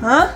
Huh?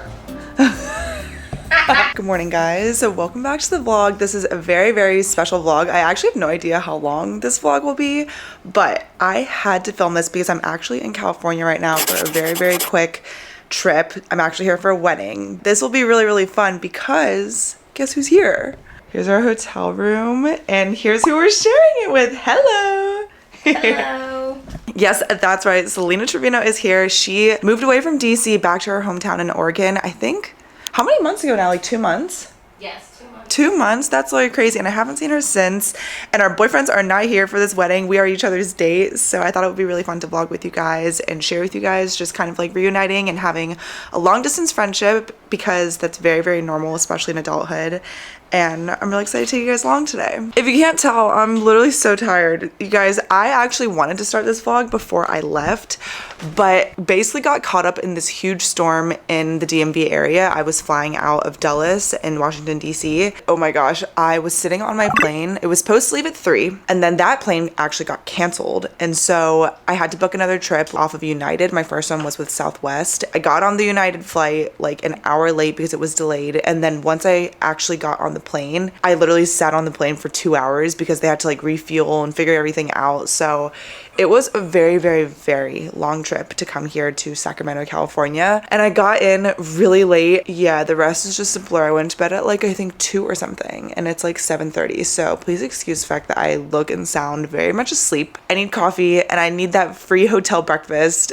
Good morning, guys. So welcome back to the vlog. This is a very special vlog. I actually have no idea how long this vlog will be, but I had to film this because I'm actually in California right now for a very quick trip. I'm actually here for a wedding. This will be really fun because guess who's here? Here's our hotel room and here's who we're sharing it with. Hello. Hello. Yes, that's right. Selena Trevino is here. She moved away from DC back to her hometown in Oregon, I think. How many months ago now? Like 2 months? Yes, 2 months. 2 months? That's like crazy. And I haven't seen her since. And our boyfriends are not here for this wedding. We are each other's date. So I thought it would be really fun to vlog with you guys and share with you guys just kind of like reuniting and having a long distance friendship because that's very normal, especially in adulthood. And I'm really excited to take you guys along today. If you can't tell, I'm literally so tired. You guys, I actually wanted to start this vlog before I left, but basically got caught up in this huge storm in the DMV area. I was flying out of Dulles in Washington, DC. Oh my gosh, I was sitting on my plane. It was supposed to leave at 3, and then that plane actually got canceled. And so I had to book another trip off of United. My first one was with Southwest. I got on the United flight like an hour late because it was delayed. And then once I actually got on the plane, I literally sat on the plane for 2 hours because they had to like refuel and figure everything out. So it was a very long trip to come here to Sacramento, California. And I got in really late. Yeah, the rest is just a blur. I went to bed at like I think 2 or something, and it's like 7:30. So please excuse the fact that I look and sound very much asleep. I need coffee and I need that free hotel breakfast.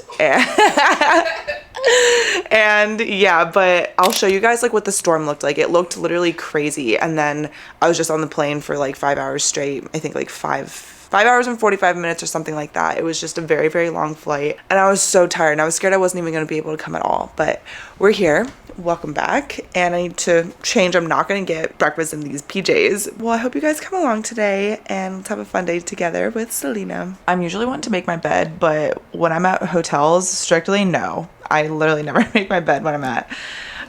And yeah, but I'll show you guys like what the storm looked like. It looked literally crazy. And then I was just on the plane for like 5 hours straight. I think like 5 hours and 45 minutes or something like that. It was just a very long flight. And I was so tired and I was scared I wasn't even going to be able to come at all. But we're here. Welcome back. And I need to change. I'm not going to get breakfast in these PJs. Well, I hope you guys come along today and let's have a fun day together with Selena. I'm usually one to make my bed, but when I'm at hotels, strictly no. I literally never make my bed when I'm at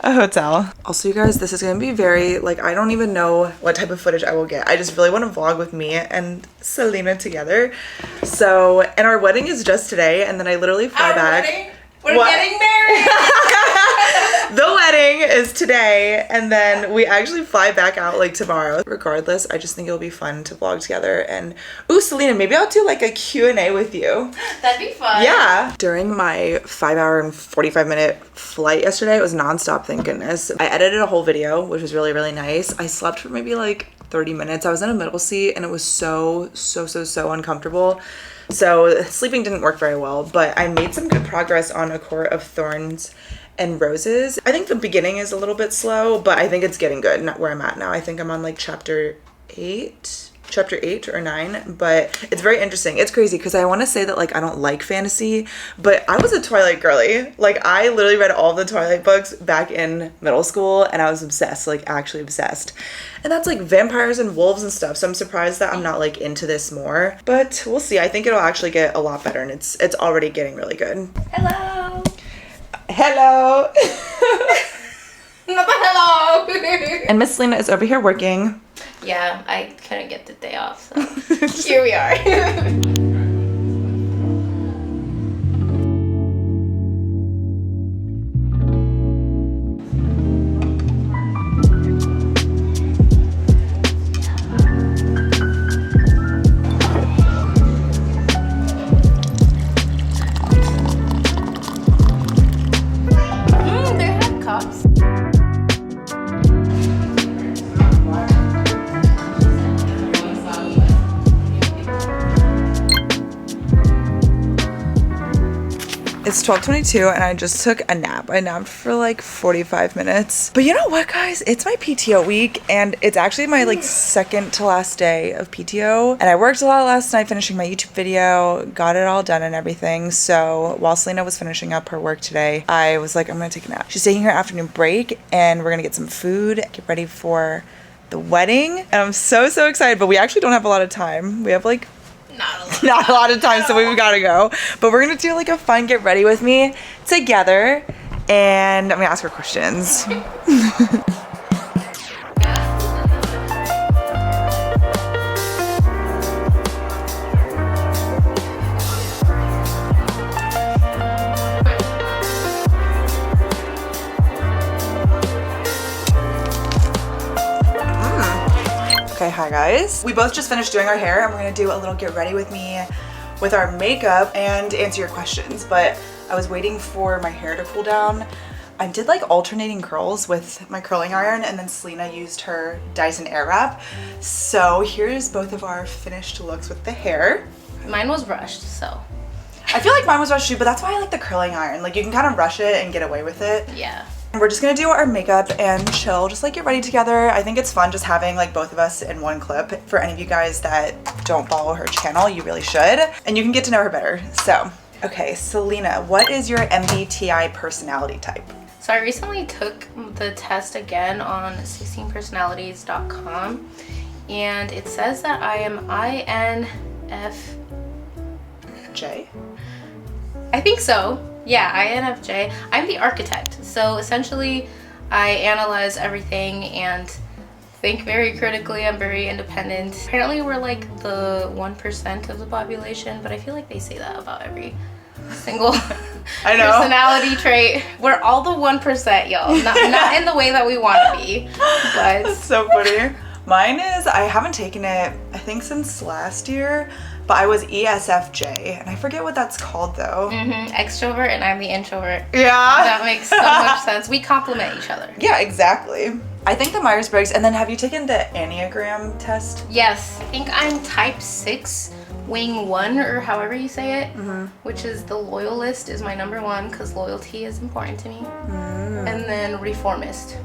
a hotel. Also, you guys, this is gonna be very like, I don't even know what type of footage I will get. I just really want to vlog with me and Selena together. So, and our wedding is just today, and then I literally fly back. Wedding? We're getting married. The wedding is today, and then we actually fly back out like tomorrow. Regardless, I just think it'll be fun to vlog together. And ooh, Selena, maybe I'll do like a Q&A with you. That'd be fun. Yeah. During my 5 hour and 45 minute flight yesterday, it was nonstop, thank goodness. I edited a whole video, which was really nice. I slept for maybe like 30 minutes. I was in a middle seat and it was so uncomfortable. So sleeping didn't work very well, but I made some good progress on A Court of Thorns and Roses. I think the beginning is a little bit slow, but I think it's getting good. Not where I'm at now. I think I'm on like chapter 8 or 9, but it's very interesting. It's crazy because I want to say that like I don't like fantasy, but I was a Twilight girly. Like I literally read all the Twilight books back in middle school and I was obsessed, like actually obsessed. And that's like vampires and wolves and stuff. So I'm surprised that I'm not like into this more, but we'll see. I think it'll actually get a lot better and it's already getting really good. Hello. Hello. Not the hello. And Miss Selena is over here working. Yeah, I couldn't get the day off, so here we are. They have cups. It's 12:22 and I just took a nap. I napped for like 45 minutes. But you know what, guys? It's my PTO week and it's actually my like second to last day of PTO. And I worked a lot last night finishing my YouTube video, got it all done and everything. So while Selena was finishing up her work today, I was like, I'm gonna take a nap. She's taking her afternoon break and we're gonna get some food, get ready for the wedding. And I'm so excited, but we actually don't have a lot of time. We have like not a lot of time, so we've got to go. But we're gonna do like a fun get ready with me together, and I'm gonna ask her questions. Hi guys. We both just finished doing our hair and we're gonna do a little get ready with me with our makeup and answer your questions. But I was waiting for my hair to cool down. I did like alternating curls with my curling iron, and then Selena used her Dyson Airwrap. So here's both of our finished looks with the hair. Mine was brushed, so. I feel like mine was rushed too, but that's why I like the curling iron. Like you can kind of rush it and get away with it. Yeah. We're just gonna do our makeup and chill, just like get ready together. I think it's fun just having like both of us in one clip. For any of you guys that don't follow her channel, you really should. And you can get to know her better. So, okay, Selena, what is your MBTI personality type? So I recently took the test again on 16personalities.com, and it says that I am INFJ. I think so. Yeah, INFJ. I'm the architect. So essentially, I analyze everything and think very critically. I'm very independent. Apparently, we're like the 1% of the population, but I feel like they say that about every single I know. personality trait. We're all the 1%, y'all. Not in the way that we want to be, but That's so funny. Mine is, I haven't taken it, I think since last year, but I was ESFJ, and I forget what that's called though. extrovert, and I'm the introvert. Yeah. That makes so much sense. We complement each other. Yeah, exactly. I think the Myers-Briggs, and then have you taken the Enneagram test? Yes, I think I'm type 6, wing 1, or however you say it, which is the loyalist is my number 1 because loyalty is important to me. And then reformist.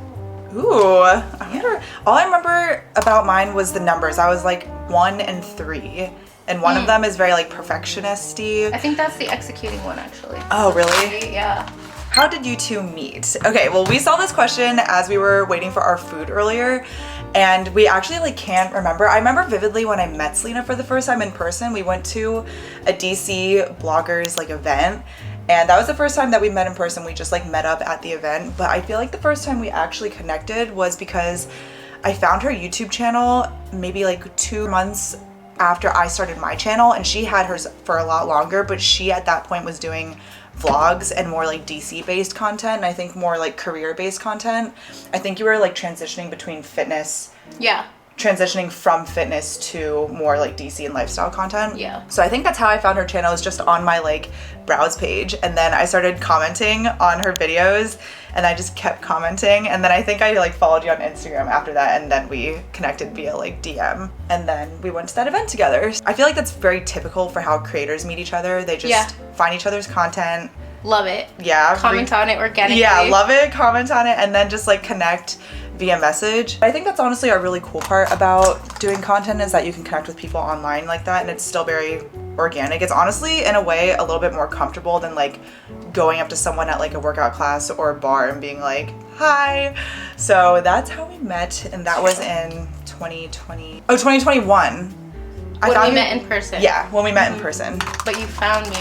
Ooh, I wonder, all I remember about mine was the numbers. I was like 1 and 3, and one of them is very like perfectionist-y. I think that's the executing one, actually. Oh, really? Yeah. How did you two meet? Okay, well, we saw this question as we were waiting for our food earlier, and we actually like can't remember. I remember vividly when I met Selena for the first time in person. We went to a DC bloggers like event, and that was the first time that we met in person. We just like met up at the event, but I feel like the first time we actually connected was because I found her YouTube channel maybe like 2 months after I started my channel, and she had hers for a lot longer, but she at that point was doing vlogs and more like DC based content, and I think more like career based content. I think you were like transitioning between fitness, transitioning from fitness to more like DC and lifestyle content. Yeah. So I think that's how I found her channel, is just on my like browse page, and then I started commenting on her videos, and I just kept commenting, and then I think I like followed you on Instagram after that, and then we connected via like DM, and then we went to that event together. I feel like that's very typical for how creators meet each other. They just find each other's content. Love it. Yeah. Comment on it organically. Yeah, love it, comment on it, and then just like connect via message. I think that's honestly a really cool part about doing content, is that you can connect with people online like that, and it's still very organic. It's honestly in a way a little bit more comfortable than like going up to someone at like a workout class or a bar and being like, hi. So that's how we met, and that was in 2021. When we met in person. Yeah, when we met in person. But you found me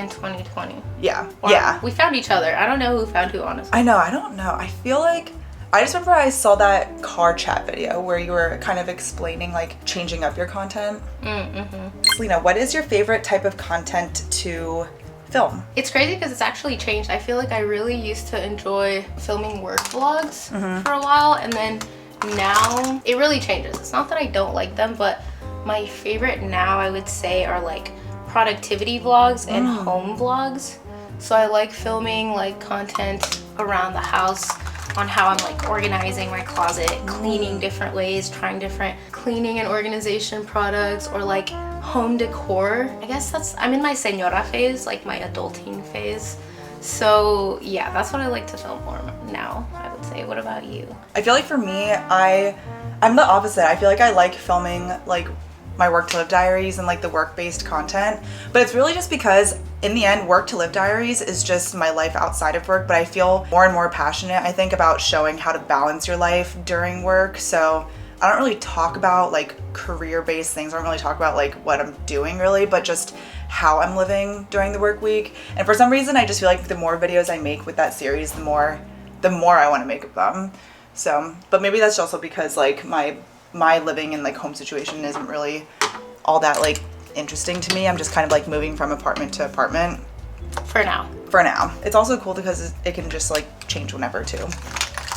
in 2020. Yeah, Or yeah. We found each other. I don't know who found who, honestly. I know, I don't know. I feel like, I just remember I saw that car chat video where you were kind of explaining like changing up your content. Selena, what is your favorite type of content to film? It's crazy because it's actually changed. I feel like I really used to enjoy filming work vlogs for a while, and then now it really changes. It's not that I don't like them, but my favorite now I would say are like productivity vlogs and home vlogs. So I like filming like content around the house on how I'm like organizing my closet, cleaning different ways, trying different cleaning and organization products, or like home decor. I guess I'm in my señora phase, like my adulting phase. So yeah, that's what I like to film more now, I would say. What about you? I feel like for me, I'm the opposite. I feel like I like filming like my work to live diaries and like the work-based content, but it's really just because in the end, work to live diaries is just my life outside of work, but I feel more and more passionate, I think, about showing how to balance your life during work. So I don't really talk about like career-based things. I don't really talk about like what I'm doing really, but just how I'm living during the work week. And for some reason, I just feel like the more videos I make with that series, the more I want to make of them. So, but maybe that's also because like my living and like home situation isn't really all that like interesting to me. I'm just kind of like moving from apartment to apartment. For now. For now. It's also cool because it can just like change whenever too.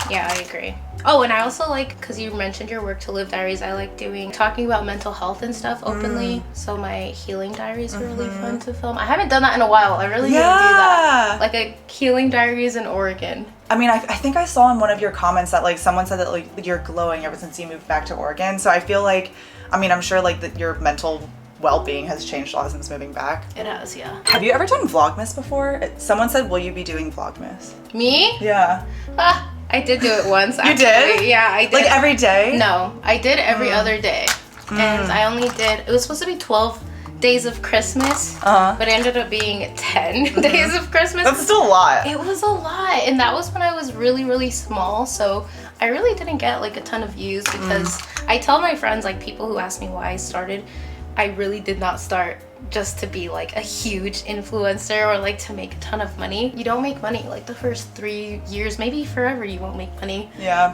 Yeah, I agree. Oh, and I also like, because you mentioned your work to live diaries, I like talking about mental health and stuff openly. So my healing diaries were really fun to film. I haven't done that in a while. I really need to do that. Like a healing diaries in Oregon. I mean, I think I saw in one of your comments that like someone said that like you're glowing ever since you moved back to Oregon. So I feel like, I mean, I'm sure like that your mental well-being has changed a lot since moving back. It has, yeah. Have you ever done vlogmas before? Someone said, will you be doing vlogmas? Me? Yeah. I did do it once. You did? Yeah, I did. Like every day? No, I did every other day. And I only did, it was supposed to be 12 days of Christmas, but it ended up being 10 days of Christmas. That's still a lot. It was a lot. And that was when I was really, really small. So I really didn't get like a ton of views because I tell my friends, like people who ask me why I started, I really did not start just to be like a huge influencer or like to make a ton of money. You don't make money like the first 3 years, maybe forever you won't make money. Yeah.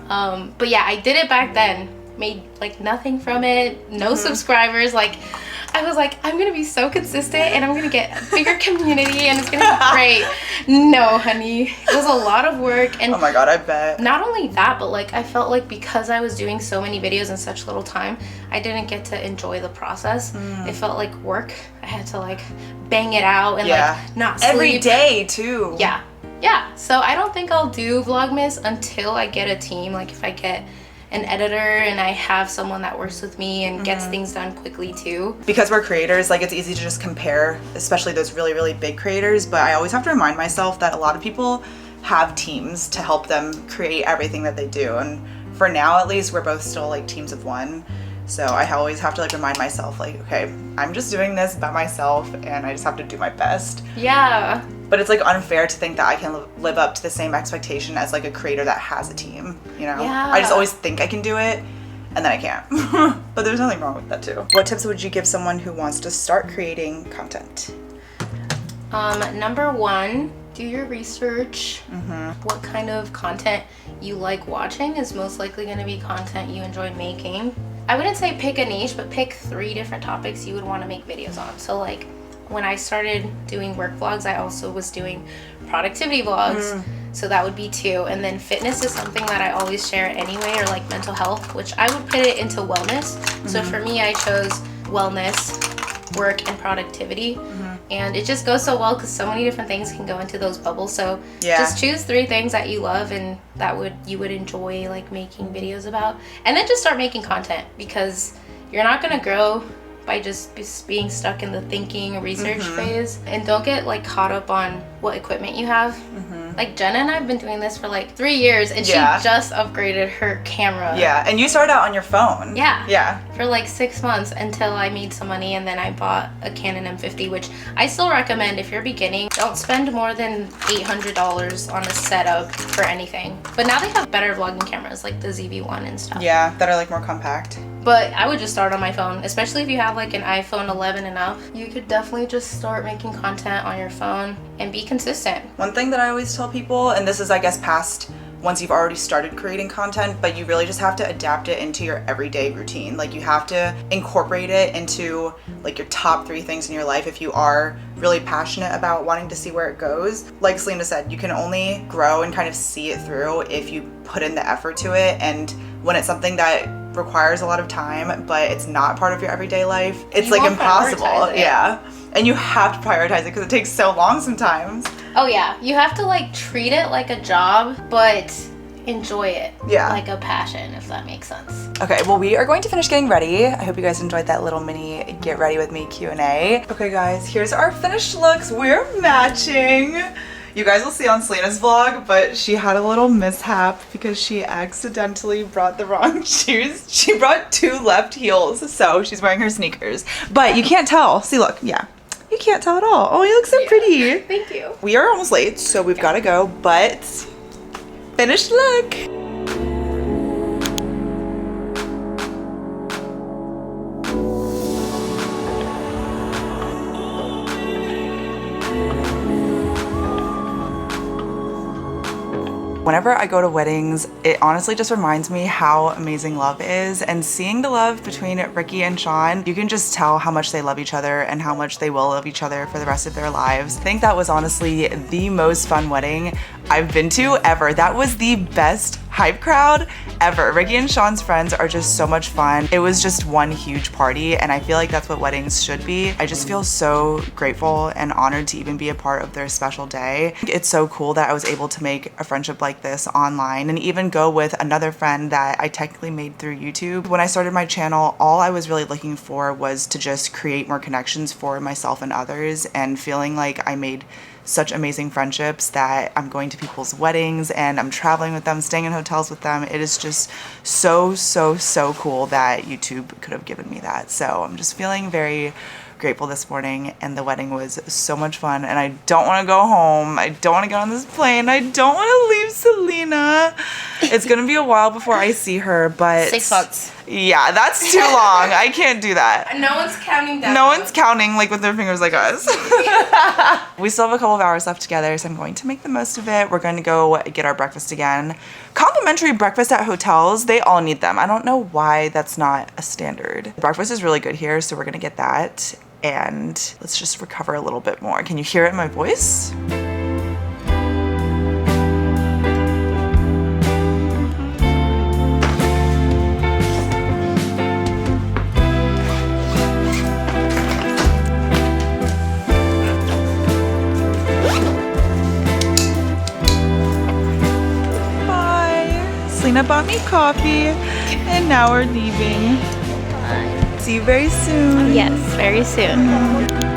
But yeah, I did it back then. Made like nothing from it, no subscribers. Like I was like, I'm gonna be so consistent and I'm gonna get a bigger community and it's gonna be great. No, honey, it was a lot of work. And oh my god, I bet. Not only that, but like I felt like because I was doing so many videos in such little time, I didn't get to enjoy the process. It felt like work. I had to like bang it out and like not sleep. Every day too. Yeah. So I don't think I'll do Vlogmas until I get a team. Like if I get an editor and I have someone that works with me and gets things done quickly too. Because we're creators, like it's easy to just compare, especially those really, really big creators, but I always have to remind myself that a lot of people have teams to help them create everything that they do. And for now, at least, we're both still like teams of one. So I always have to like remind myself like, okay, I'm just doing this by myself and I just have to do my best. Yeah. But it's like unfair to think that I can live up to the same expectation as like a creator that has a team, you know? Yeah. I just always think I can do it and then I can't. But there's nothing wrong with that too. What tips would you give someone who wants to start creating content? Number one, do your research. What kind of content you like watching is most likely going to be content you enjoy making. I wouldn't say pick a niche, but pick 3 different topics you would want to make videos on. So like when I started doing work vlogs, I also was doing productivity vlogs. So that would be 2. And then fitness is something that I always share anyway, or like mental health, which I would put it into wellness. So for me, I chose wellness, work, and productivity. And it just goes so well because so many different things can go into those bubbles. So just choose 3 things that you love and that you would enjoy like making videos about. And then just start making content, because you're not gonna grow by just being stuck in the thinking or research phase. And don't get like caught up on what equipment you have. Like Jenna and I have been doing this for like 3 years and she just upgraded her camera. Yeah, and you started out on your phone. Yeah. For like 6 months until I made some money, and then I bought a Canon M50, which I still recommend if you're beginning. Don't spend more than $800 on a setup for anything. But now they have better vlogging cameras like the ZV-1 and stuff. Yeah, that are like more compact. But I would just start on my phone, especially if you have like an iPhone 11 and up. You could definitely just start making content on your phone and be consistent. One thing that I always tell people, and this is I guess past once you've already started creating content, but you really just have to adapt it into your everyday routine. Like you have to incorporate it into like your top 3 things in your life if you are really passionate about wanting to see where it goes. Like Selena said, you can only grow and kind of see it through if you put in the effort to it. And when it's something that requires a lot of time, but it's not part of your everyday life, it's like impossible. Yeah. And you have to prioritize it because it takes so long sometimes. Oh yeah, you have to like treat it like a job, but enjoy it like a passion, if that makes sense. Okay, well we are going to finish getting ready. I hope you guys enjoyed that little mini get ready with me Q&A. Okay guys, here's our finished looks. We're matching. You guys will see on Selena's vlog, but she had a little mishap because she accidentally brought the wrong shoes. She brought 2 left heels, so she's wearing her sneakers. But you can't tell. See, look, you can't tell at all. Oh, you look so pretty. Thank you. We are almost late, so we've got to go, but finished look. Whenever I go to weddings, it honestly just reminds me how amazing love is, and seeing the love between Ricky and Sean, you can just tell how much they love each other and how much they will love each other for the rest of their lives. I think that was honestly the most fun wedding I've been to ever. That was the best hype crowd ever. Ricky and Sean's friends are just so much fun. It was just one huge party, and I feel like that's what weddings should be. I just feel so grateful and honored to even be a part of their special day. It's so cool that I was able to make a friendship like this online and even go with another friend that I technically made through YouTube. When I started my channel, all I was really looking for was to just create more connections for myself and others, and feeling like I made such amazing friendships that I'm going to people's weddings and I'm traveling with them, staying in hotels with them. It is just so cool that YouTube could have given me that. So I'm just feeling very grateful this morning, and the wedding was so much fun, and I don't want to go home. I don't want to get on this plane. I don't want to leave Selena. It's gonna be a while before I see her, but 6 months. Yeah, that's too long. I can't do that. No one's counting down. No one's counting like with their fingers like us. We still have a couple of hours left together, so I'm going to make the most of it. We're going to go get our breakfast again. Complimentary breakfast at hotels, they all need them. I don't know why that's not a standard. Breakfast is really good here, so we're gonna get that. And let's just recover a little bit more. Can you hear it in my voice? Selena bought me coffee, and now we're leaving. See you very soon. Yes, very soon.